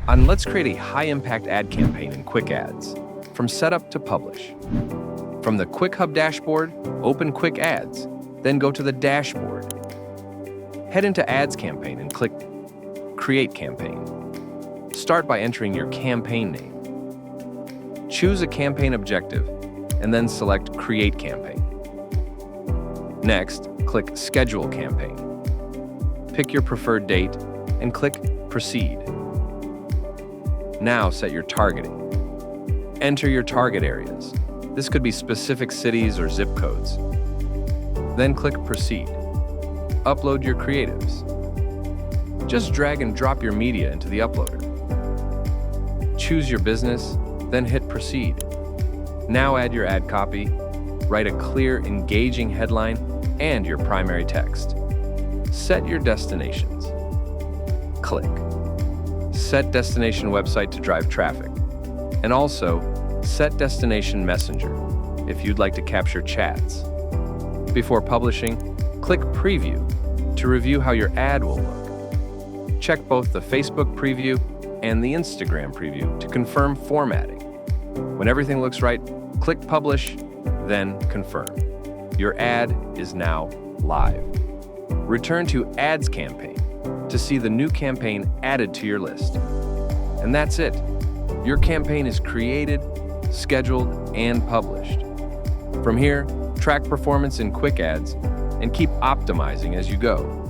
And let's create a high-impact ad campaign in Quick Ads, from setup to publish. From the Quick Hub dashboard, open Quick Ads, then go to the dashboard. Head into Ads Campaign and click Create Campaign. Start by entering your campaign name. Choose a campaign objective, and then select Create Campaign. Next, click Schedule Campaign. Pick your preferred date and click Proceed. Now set your targeting. Enter your target areas. This could be specific cities or zip codes. Then click Proceed. Upload your creatives. Just drag and drop your media into the uploader. Choose your business, then hit Proceed. Now add your ad copy, write a clear, engaging headline, and your primary text. Set your destinations. Click Set Destination Website to drive traffic, and also set Destination Messenger if you'd like to capture chats. Before publishing, click Preview to review how your ad will look. Check both the Facebook preview and the Instagram preview to confirm formatting. When everything looks right, click Publish, then Confirm. Your ad is now live. Return to Ads Campaign to see the new campaign added to your list. And that's it. Your campaign is created, scheduled, and published. From here, track performance in Quick Ads and keep optimizing as you go.